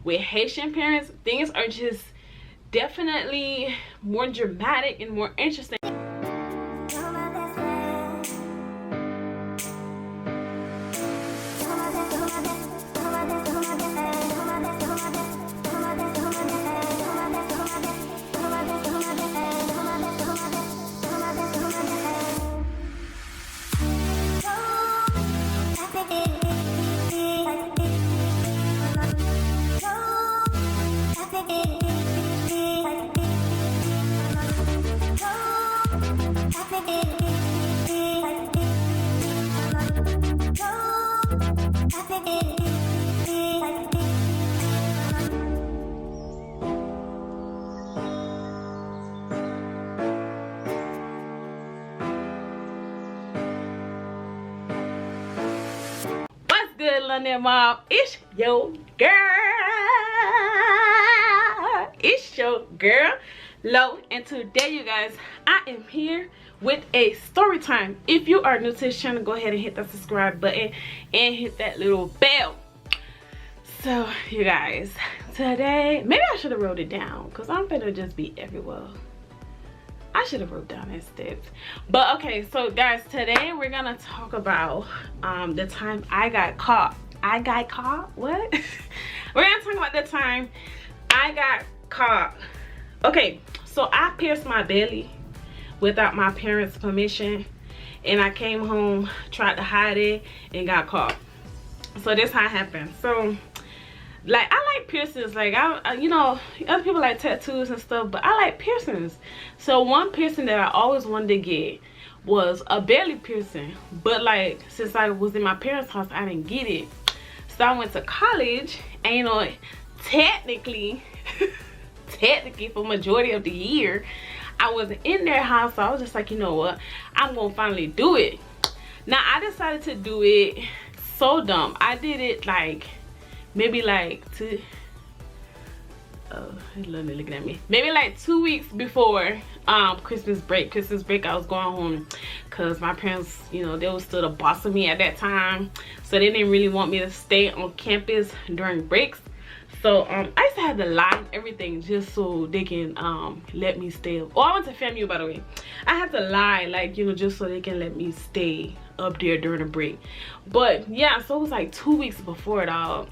with Haitian parents, things are just definitely more dramatic and more interesting. Good London mom, it's your girl, Lo, and today you guys, I am here with a story time. If you are new to this channel, go ahead and hit that subscribe button and hit that little bell. So you guys, today maybe I should have wrote it down because I'm gonna just be everywhere. I should have wrote down that steps. But okay, so guys, today we're gonna talk about the time I got caught. What? We're gonna talk about the time I got caught. Okay, so I pierced my belly without my parents' permission, and I came home, tried to hide it, and got caught. So this how it happened. So like, I like piercings. Like, I you know, other people like tattoos and stuff, but I like piercings. So one piercing that I always wanted to get was a belly piercing, but like, since I was in my parents' house, I didn't get it. So I went to college, and you know, technically for majority of the year, I wasn't in their house. So I was just like, you know what, I'm gonna finally do it. Now I decided to do it so dumb. I did it like maybe like looking at me, maybe like 2 weeks before Christmas break. I was going home because my parents, you know, they were still the boss of me at that time, so they didn't really want me to stay on campus during breaks. So I used to have to lie and everything just so they can let me stay. Oh, I went to FAMU, by the way. I had to lie, like, you know, just so they can let me stay up there during the break. But yeah, so it was like 2 weeks before it all.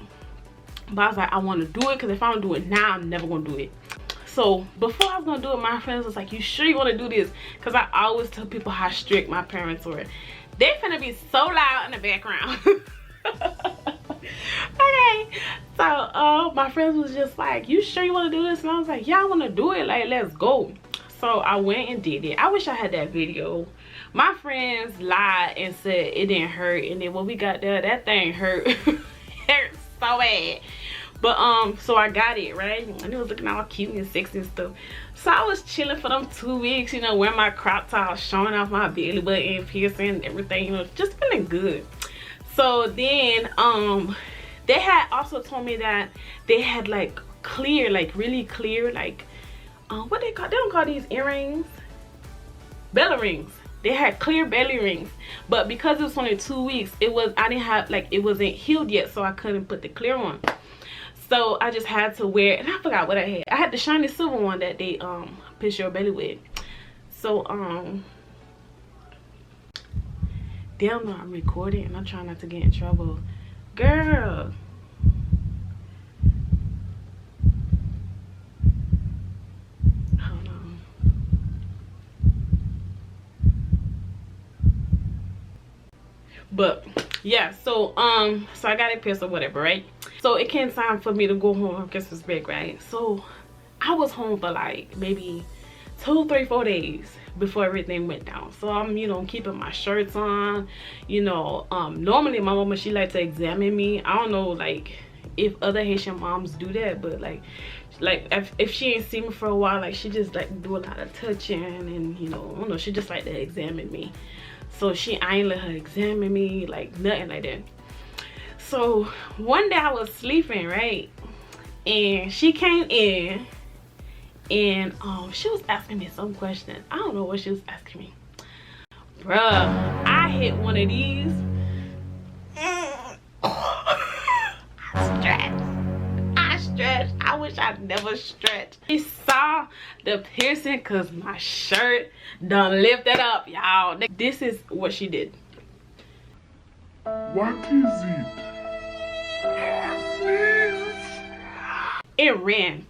But I was like, I want to do it, because if I don't do it now, I'm never going to do it. So before I was going to do it, my friends was like, you sure you want to do this? Because I always tell people how strict my parents were. They finna be so loud in the background. Okay, so my friends was just like, you sure you want to do this? And I was like, yeah, I want to do it. Like, let's go. So I went and did it. I wish I had that video. My friends lied and said it didn't hurt, and then when we got there, that thing hurt. Hurt so bad. But so I got it, right, and it was looking all cute and sexy and stuff. So I was chilling for them 2 weeks, you know, wearing my crop top, showing off my belly button, piercing and everything, you know, just feeling good. So then they had also told me that they had like clear, like really clear, like what they don't call these earrings, belly rings. They had clear belly rings, but because it was only 2 weeks, I didn't have, like, it wasn't healed yet, so I couldn't put the clear on. So I just had to wear, and I forgot what I had. I had the shiny silver one that they pierce your belly with. So they don't know I'm recording, and I'm trying not to get in trouble. Girl, hold on. But yeah, so so I got it pierced or whatever, right? So it came time for me to go home on Christmas break, right? So I was home for like maybe 2, 3, 4 days before everything went down. So I'm, you know, keeping my shirts on, you know. Normally my mama, she like to examine me. I don't know, like, if other Haitian moms do that, but like if she ain't seen me for a while, like, she just like do a lot of touching, and, you know, I don't know, she just like to examine me. So I ain't let her examine me, like, nothing like that. So one day I was sleeping, right, and she came in, and she was asking me some question. I don't know what she was asking me, bruh. I hit one of these. I stretch. I wish I never stretched. He saw the piercing because my shirt done lifted up, y'all. This is what she did. What is it? It ran.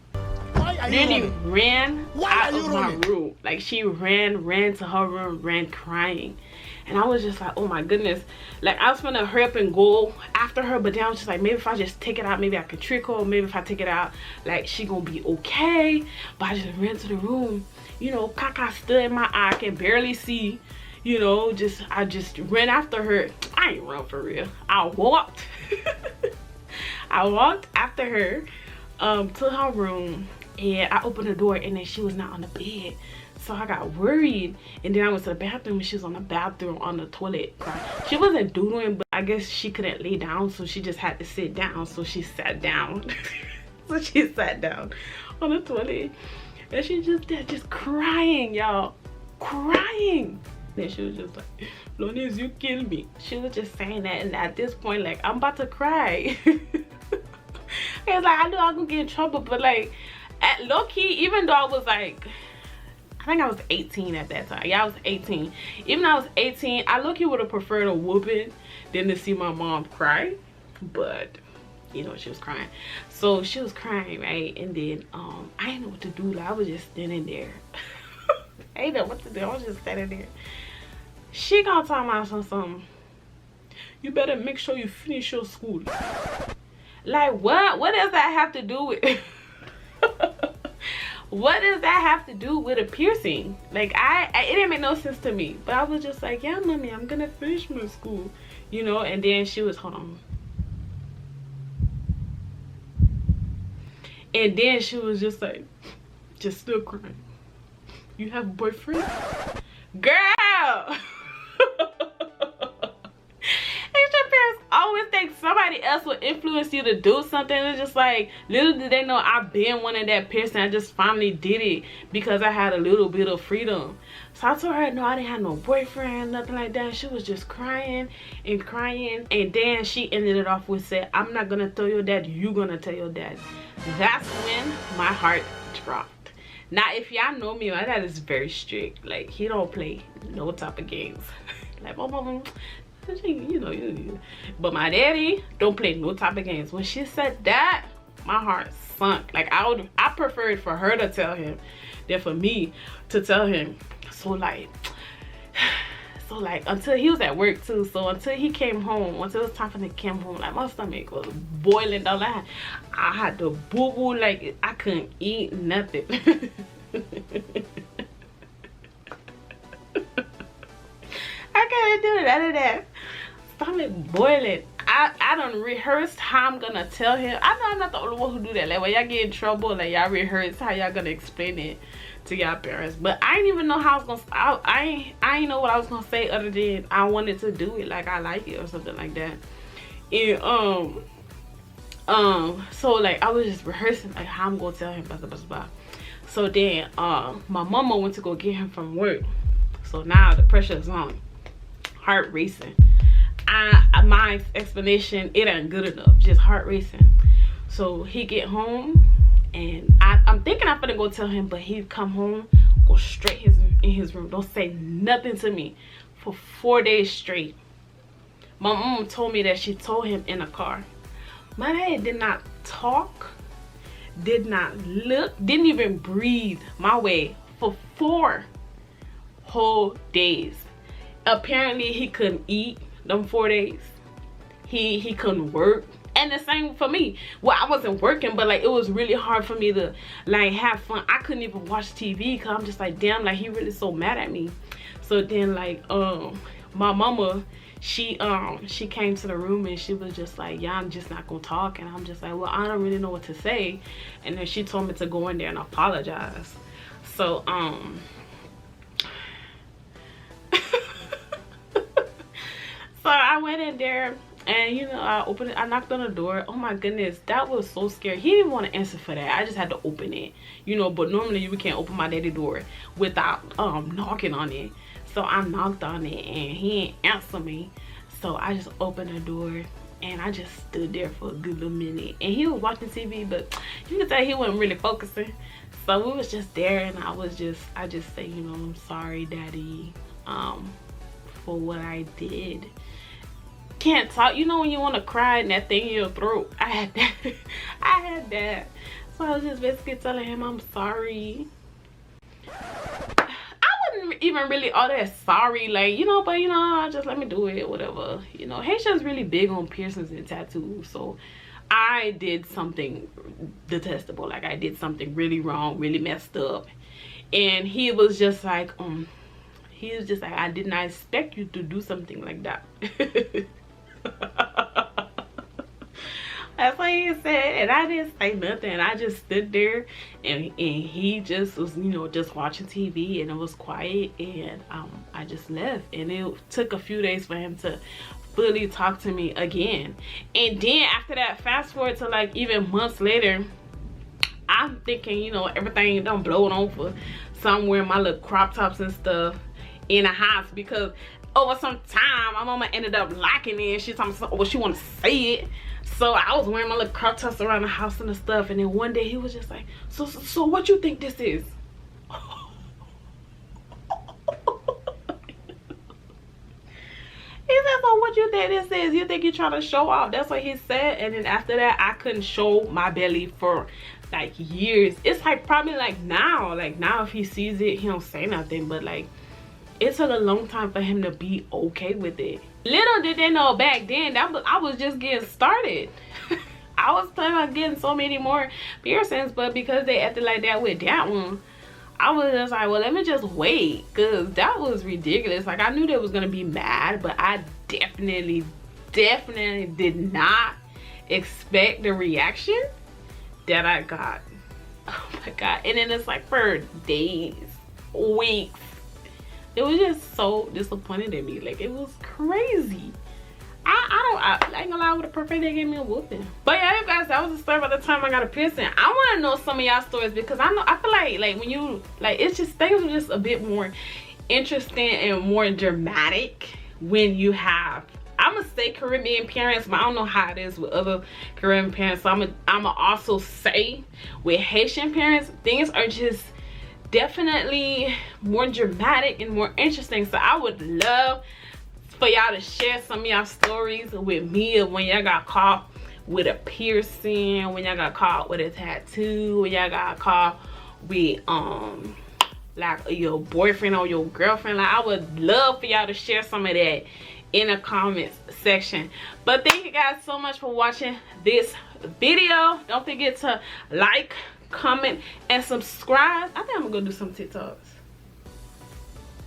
Really ran out of my room. Like she ran to her room, ran crying. And I was just like, oh my goodness. Like I was gonna hurry up and go after her, but then I was just like, maybe if I just take it out, maybe I could trick her. Maybe if I take it out, like she gonna be okay. But I just ran to the room. You know, caca stood in my eye, I can barely see. You know, I just ran after her. I ain't run for real. I walked. I walked after her to her room, and I opened the door, and then she was not on the bed. So I got worried, and then I went to the bathroom, and she was on the bathroom on the toilet. She wasn't doodling, but I guess she couldn't lay down, so she just had to sit down. So she sat down. So she sat down on the toilet, and she just crying, y'all, crying. Then she was just like, Lonis, you kill me. She was just saying that, and at this point, like, I'm about to cry. It's like, I knew I was gonna get in trouble, but like, at low-key, even though I was like, I think I was 18 at that time. Yeah, I was 18. Even though I was 18, I low-key would have preferred a whooping than to see my mom cry. But, you know, she was crying. So she was crying, right? And then, I didn't know what to do. Like, I was just standing there. I didn't know what to do. I was just standing there. She gonna tell me something. You better make sure you finish your school. Like, what? What does that have to do with... What does that have to do with a piercing? Like, it didn't make no sense to me. But I was just like, yeah, mommy, I'm gonna finish my school. You know, and then she was, hold on. And then she was just like, just still crying. You have a boyfriend? Girl! Your parents always think somebody else will influence you to do something. It's just like, little did they know I've been wanting that piercing. I just finally did it because I had a little bit of freedom. So I told her, no, I didn't have no boyfriend, nothing like that. She was just crying and crying. And then she ended it off with, said, I'm not gonna tell your dad, you gonna tell your dad. That's when my heart dropped. Now, if y'all know me, my dad is very strict. Like, he don't play no type of games. Like, my mama, you know, but my daddy don't play no type of games. When she said that, my heart sunk. Like, I preferred for her to tell him than for me to tell him. So like until he was at work too, so until he came home, until it was time for him to come home, like my stomach was boiling down. I had to boo-boo, like I couldn't eat nothing. I couldn't do none of that. Stomach boiling. I done rehearsed how I'm gonna tell him. I know I'm not the only one who do that. Like when y'all get in trouble, like y'all rehearse how y'all gonna explain it to y'all parents. But I didn't even know how I was gonna. I ain't know what I was gonna say other than I wanted to do it, like I like it or something like that. And so like I was just rehearsing like how I'm gonna tell him, blah, blah, blah, blah. So then my mama went to go get him from work. So now the pressure is on, heart racing. My explanation, it ain't good enough, just heart racing. So he get home and I'm thinking I'm gonna go tell him, but he come home, go straight in his room, don't say nothing to me for 4 days straight. My mom told me that she told him in a car. My dad did not talk, did not look, didn't even breathe my way for 4 whole days. Apparently he couldn't eat them 4 days. He couldn't work. And the same for me. Well, I wasn't working, but like it was really hard for me to like have fun. I couldn't even watch TV because I'm just like, damn, like he really so mad at me. So then like my mama, she came to the room and she was just like, yeah, I'm just not gonna talk. And I'm just like, well, I don't really know what to say. And then she told me to go in there and apologize. So so I went in there and, you know, I knocked on the door. Oh my goodness, that was so scary. He didn't want to answer for that. I just had to open it, you know, but normally you can't open my daddy door without knocking on it. So I knocked on it and he didn't answer me. So I just opened the door and I just stood there for a good little minute, and he was watching TV, but you could tell he wasn't really focusing. So we was just there, and I just say, you know, I'm sorry, Daddy, for what I did. Can't talk, you know, when you want to cry and that thing in your throat. I had that. I had that. So I was just basically telling him I'm sorry. I wasn't even really all that sorry, like, you know, but you know, just let me do it, whatever. You know, Haitian's really big on piercings and tattoos, so I did something detestable. Like, I did something really wrong, really messed up, and he was just like, I did not expect you to do something like that. That's what he said, and I didn't say nothing. I just stood there, and he just was, you know, just watching TV, and it was quiet, and I just left. And it took a few days for him to fully talk to me again. And then after that, fast forward to like even months later, I'm thinking, you know, everything done blowing over somewhere, my little crop tops and stuff in the house, because over some time my mama ended up liking it, and she told me, well, she want to say it. So I was wearing my little crop tops around the house and the stuff, and then one day he was just like, so what you think this is? He said, so what you think this is? You think you're trying to show off? That's what he said. And then after that, I couldn't show my belly for like years. It's like probably like now if he sees it, he don't say nothing, but like it took a long time for him to be okay with it. Little did they know back then, I was just getting started. I was planning on getting so many more piercings, but because they acted like that with that one, I was just like, well, let me just wait, because that was ridiculous. Like, I knew they was gonna be mad, but I definitely did not expect the reaction that I got. Oh my God. And then it's like for days, weeks, it was just so disappointing to me. Like, it was crazy. I ain't gonna lie, I would have preferred they gave me a whooping. But yeah, you guys, that was the story about the time I got a piercing. I want to know some of y'all stories, because I feel like when you, like, it's just, things are just a bit more interesting and more dramatic when you have, I'm gonna say Caribbean parents, but I don't know how it is with other Caribbean parents. So I'm also say with Haitian parents, things are just definitely more dramatic and more interesting. So I would love for y'all to share some of y'all stories with me of when y'all got caught with a piercing, when y'all got caught with a tattoo, when y'all got caught with like your boyfriend or your girlfriend. Like, I would love for y'all to share some of that in the comments section. But thank you guys so much for watching this video. Don't forget to like, comment, and subscribe. I think I'm gonna do some TikToks.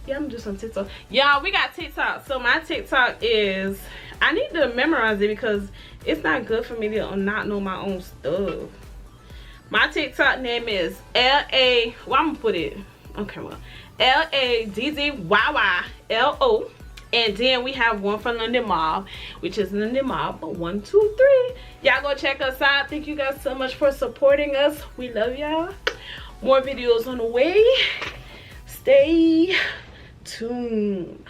Yeah, I'm gonna do some TikTok. Y'all, we got TikTok. So my TikTok is, I need to memorize it because it's not good for me to not know my own stuff. My TikTok name is I'm gonna put it on camera. LADDYYLO. And then we have one for London Mob, which is London Mob 123. Y'all go check us out. Thank you guys so much for supporting us. We love y'all. More videos on the way. Stay tuned.